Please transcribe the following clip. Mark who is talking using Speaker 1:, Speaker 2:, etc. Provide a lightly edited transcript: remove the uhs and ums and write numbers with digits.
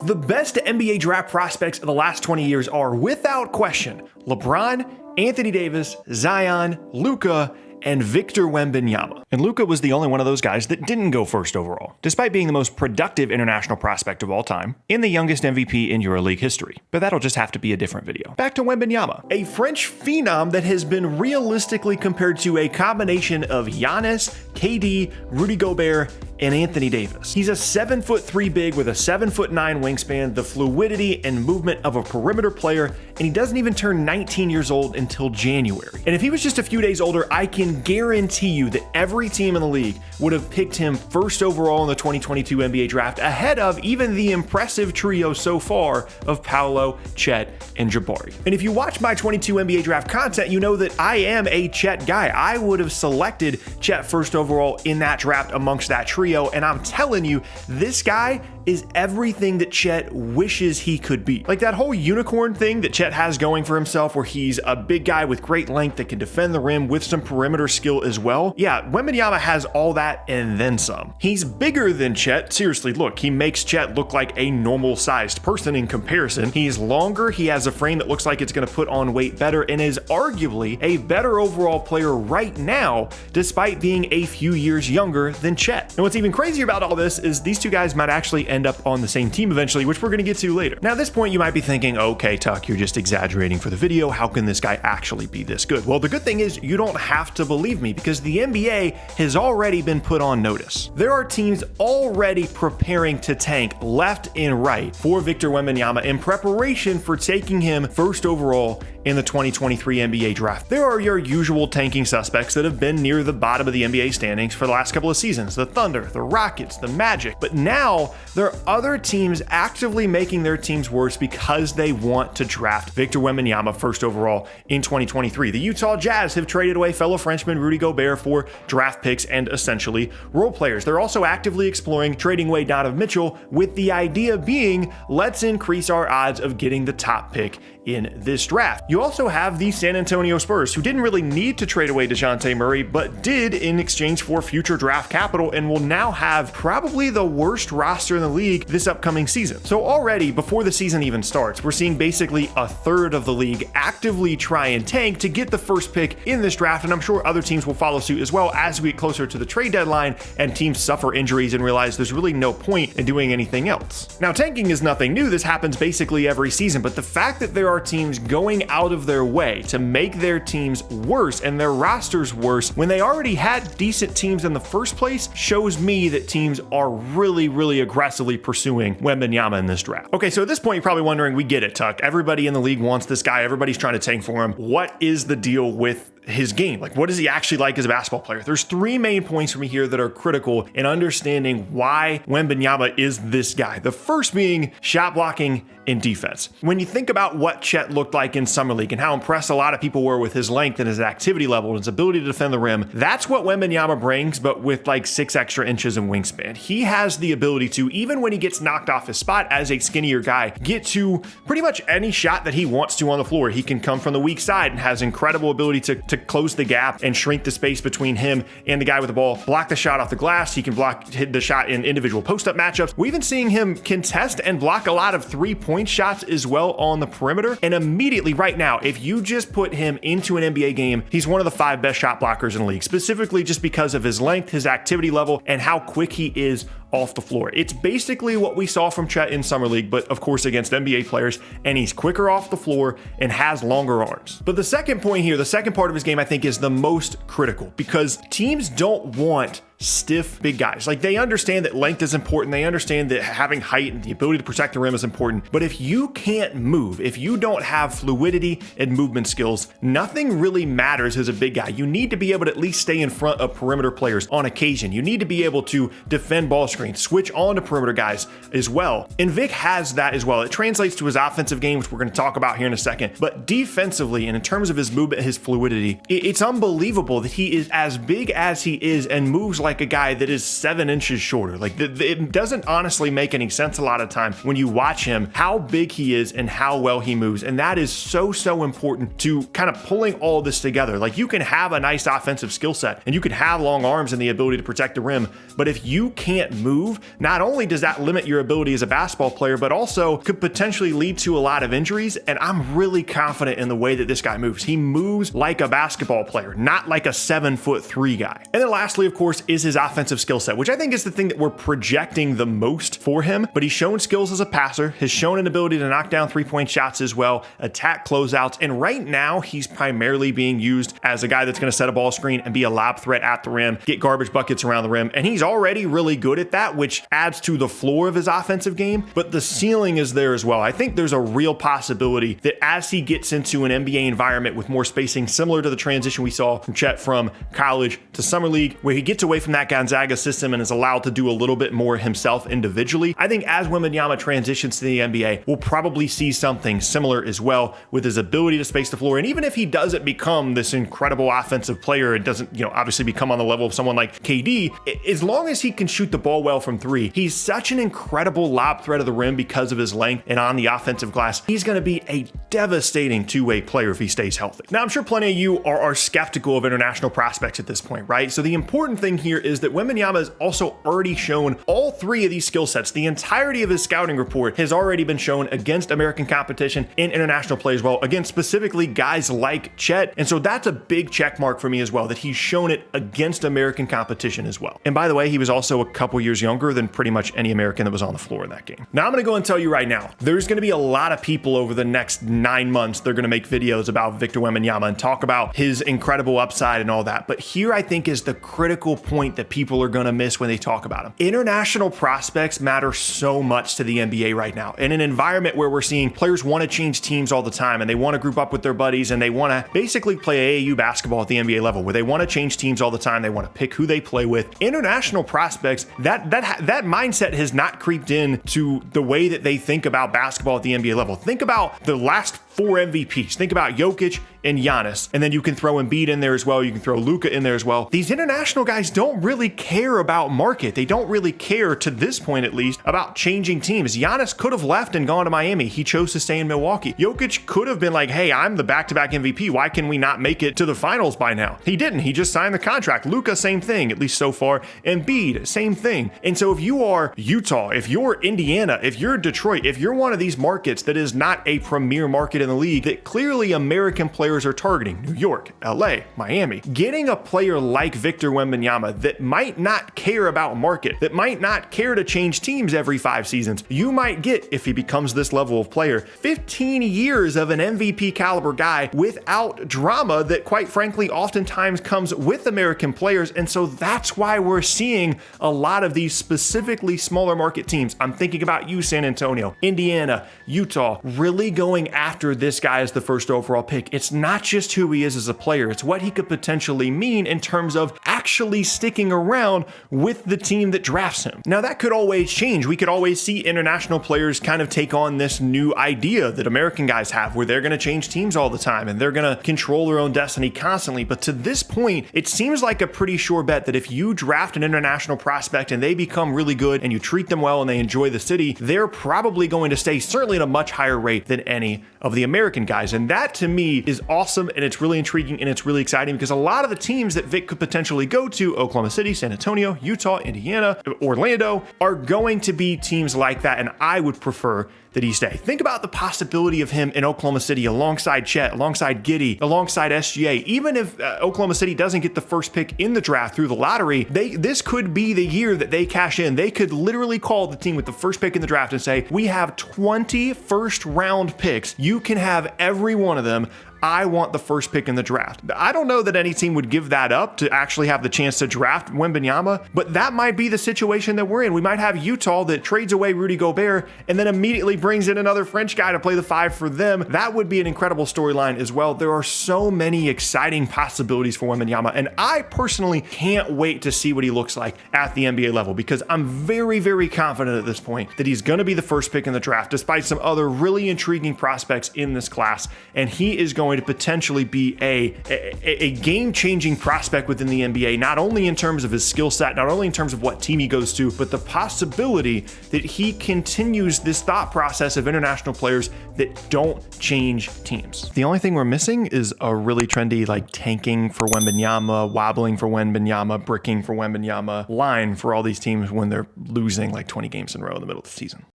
Speaker 1: The best NBA draft prospects of the last 20 years are, without question, LeBron, Anthony Davis, Zion, Luka, and Victor Wembanyama. And Luka was the only one of those guys that didn't go first overall, despite being the most productive international prospect of all time and the youngest MVP in EuroLeague history. But that'll just have to be a different video. Back to Wembanyama, a French phenom that has been realistically compared to a combination of Giannis, KD, Rudy Gobert, and Anthony Davis. He's a 7'3" big with a 7'9" wingspan, the fluidity and movement of a perimeter player, and he doesn't even turn 19 years old until January. And if he was just a few days older, I can guarantee you that every team in the league would have picked him first overall in the 2022 NBA draft, ahead of even the impressive trio so far of Paolo, Chet, and Jabari. And if you watch my 22 NBA draft content, you know that I am a Chet guy. I would have selected Chet first overall in that draft amongst that trio. And I'm telling you, this guy is everything that Chet wishes he could be. Like that whole unicorn thing that Chet has going for himself, where he's a big guy with great length that can defend the rim with some perimeter skill as well. Yeah, Wembanyama has all that and then some. He's bigger than Chet. Seriously, look, he makes Chet look like a normal sized person in comparison. He's longer, he has a frame that looks like it's gonna put on weight better, and is arguably a better overall player right now, despite being a few years younger than Chet. And what's even crazier about all this is these two guys might actually end up on the same team eventually, which we're going to get to later. Now, at this point, you might be thinking, okay, Tuck, you're just exaggerating for the video. How can this guy actually be this good? Well, the good thing is you don't have to believe me, because the NBA has already been put on notice. There are teams already preparing to tank left and right for Victor Wembanyama in preparation for taking him first overall in the 2023 NBA draft. There are your usual tanking suspects that have been near the bottom of the NBA standings for the last couple of seasons: the Thunder, the Rockets, the Magic. But now there are other teams actively making their teams worse because they want to draft Victor Wembanyama first overall in 2023. The Utah Jazz have traded away fellow Frenchman Rudy Gobert for draft picks and essentially role players. They're also actively exploring trading away Donovan Mitchell, with the idea being, let's increase our odds of getting the top pick in this draft. You also have the San Antonio Spurs, who didn't really need to trade away DeJounte Murray, but did in exchange for future draft capital, and will now have probably the worst roster in the league this upcoming season. So already, before the season even starts, we're seeing basically a third of the league actively try and tank to get the first pick in this draft, and I'm sure other teams will follow suit as well as we get closer to the trade deadline and teams suffer injuries and realize there's really no point in doing anything else. Now, tanking is nothing new. This happens basically every season, but the fact that there are teams going out of their way to make their teams worse and their rosters worse when they already had decent teams in the first place shows me that teams are really aggressively pursuing Wembanyama in this draft. Okay, so at this point, you're probably wondering, we get it, Tuck. Everybody in the league wants this guy. Everybody's trying to tank for him. What is the deal with his game? Like, what is he actually like as a basketball player? There's three main points for me here that are critical in understanding why Wembanyama is this guy. The first being shot blocking and defense. When you think about what Chet looked like in Summer League and how impressed a lot of people were with his length and his activity level and his ability to defend the rim, that's what Wembanyama brings, but with like 6 extra inches in wingspan. He has the ability to, even when he gets knocked off his spot as a skinnier guy, get to pretty much any shot that he wants to on the floor. He can come from the weak side and has incredible ability to close the gap and shrink the space between him and the guy with the ball, block the shot off the glass. He can hit the shot in individual post-up matchups. We're even seeing him contest and block a lot of three-point shots as well on the perimeter. And immediately right now, if you just put him into an NBA game, he's one of the 5 best shot blockers in the league, specifically just because of his length, his activity level, and how quick he is off the floor. It's basically what we saw from Chet in Summer League, but of course against NBA players, and he's quicker off the floor and has longer arms. But the second point here, the second part of his game, I think is the most critical, because teams don't want stiff big guys. Like, they understand that length is important. They understand that having height and the ability to protect the rim is important. But if you can't move, if you don't have fluidity and movement skills, nothing really matters as a big guy. You need to be able to at least stay in front of perimeter players on occasion. You need to be able to defend ball screens, switch on to perimeter guys as well. And Vic has that as well. It translates to his offensive game, which we're going to talk about here in a second. But defensively, and in terms of his movement, his fluidity, it's unbelievable that he is as big as he is and moves like like a guy that is 7 inches shorter. Like it doesn't honestly make any sense a lot of time when you watch him, how big he is and how well he moves. And that is so important to kind of pulling all this together. Like you can have a nice offensive skill set and you can have long arms and the ability to protect the rim, but if you can't move, not only does that limit your ability as a basketball player, but also could potentially lead to a lot of injuries. And I'm really confident in the way that this guy moves. He moves like a basketball player, not like a 7'3" guy. And then lastly, of course, is his offensive skill set, which I think is the thing that we're projecting the most for him. But he's shown skills as a passer, has shown an ability to knock down 3-point shots as well, attack closeouts. And right now he's primarily being used as a guy that's going to set a ball screen and be a lob threat at the rim, get garbage buckets around the rim. And he's already really good at that, which adds to the floor of his offensive game, but the ceiling is there as well. I think there's a real possibility that as he gets into an NBA environment with more spacing, similar to the transition we saw from Chet from college to summer league, where he gets away from that Gonzaga system and is allowed to do a little bit more himself individually. I think as Wembanyama transitions to the NBA, we'll probably see something similar as well with his ability to space the floor. And even if he doesn't become this incredible offensive player, it doesn't, obviously become on the level of someone like KD, as long as he can shoot the ball well from three, he's such an incredible lob threat of the rim because of his length and on the offensive glass. He's going to be a devastating two-way player if he stays healthy. Now, I'm sure plenty of you are skeptical of international prospects at this point, right? So the important thing here is that Wembanyama has also already shown all three of these skill sets. The entirety of his scouting report has already been shown against American competition and international play as well, against specifically guys like Chet. And so that's a big check mark for me as well, that he's shown it against American competition as well. And by the way, he was also a couple years younger than pretty much any American that was on the floor in that game. Now, I'm going to go and tell you right now, there's going to be a lot of people over the next 9 months, they're going to make videos about Victor Wembanyama and talk about his incredible upside and all that. But here I think is the critical point that people are going to miss when they talk about him. International prospects matter so much to the NBA right now. In an environment where we're seeing players want to change teams all the time and they want to group up with their buddies and they want to basically play AAU basketball at the NBA level, where they want to change teams all the time, they want to pick who they play with. International prospects, that mindset has not creeped in to the way that they think about basketball at the NBA level. Think about the last 4 MVPs. Think about Jokic and Giannis, and then you can throw Embiid in there as well. You can throw Luka in there as well. These international guys don't really care about market. They don't really care, to this point at least, about changing teams. Giannis could have left and gone to Miami. He chose to stay in Milwaukee. Jokic could have been like, hey, I'm the back-to-back MVP. Why can we not make it to the finals by now? He didn't. He just signed the contract. Luka, same thing, at least so far. Embiid, same thing. And so if you are Utah, if you're Indiana, if you're Detroit, if you're one of these markets that is not a premier market in the league that clearly American players are targeting, New York, LA, Miami, getting a player like Victor Wembanyama that might not care about market, that might not care to change teams every 5 seasons, you might get, if he becomes this level of player, 15 years of an MVP caliber guy without drama that, quite frankly, oftentimes comes with American players. And so that's why we're seeing a lot of these specifically smaller market teams. I'm thinking about you, San Antonio, Indiana, Utah, really going after this guy as the first overall pick. It's not just who he is as a player, it's what he could potentially mean in terms of actually sticking around with the team that drafts him. Now, that could always change. We could always see international players kind of take on this new idea that American guys have, where they're going to change teams all the time and they're going to control their own destiny constantly. But to this point, it seems like a pretty sure bet that if you draft an international prospect and they become really good and you treat them well and they enjoy the city, they're probably going to stay certainly at a much higher rate than any of the American guys. And that to me is awesome, and it's really intriguing, and it's really exciting, because a lot of the teams that Vic could potentially go to, Oklahoma City, San Antonio, Utah, Indiana, Orlando, are going to be teams like that, and I would prefer that he stay. Think about the possibility of him in Oklahoma City alongside Chet, alongside Giddey, alongside SGA. Even if Oklahoma City doesn't get the first pick in the draft through the lottery, this could be the year that they cash in. They could literally call the team with the first pick in the draft and say, we have 20 first round picks. You can have every one of them. I want the first pick in the draft. I don't know that any team would give that up to actually have the chance to draft Wembanyama, but that might be the situation that we're in. We might have Utah that trades away Rudy Gobert and then immediately brings in another French guy to play the 5 for them. That would be an incredible storyline as well. There are so many exciting possibilities for Wembanyama, and I personally can't wait to see what he looks like at the NBA level, because I'm very, very confident at this point that he's going to be the first pick in the draft, despite some other really intriguing prospects in this class, and he is going going to potentially be a game-changing prospect within the NBA, not only in terms of his skill set, not only in terms of what team he goes to, but the possibility that he continues this thought process of international players that don't change teams. The only thing we're missing is a really trendy like tanking for Wembanyama, wobbling for Wembanyama, bricking for Wembanyama line for all these teams when they're losing like 20 games in a row in the middle of the season.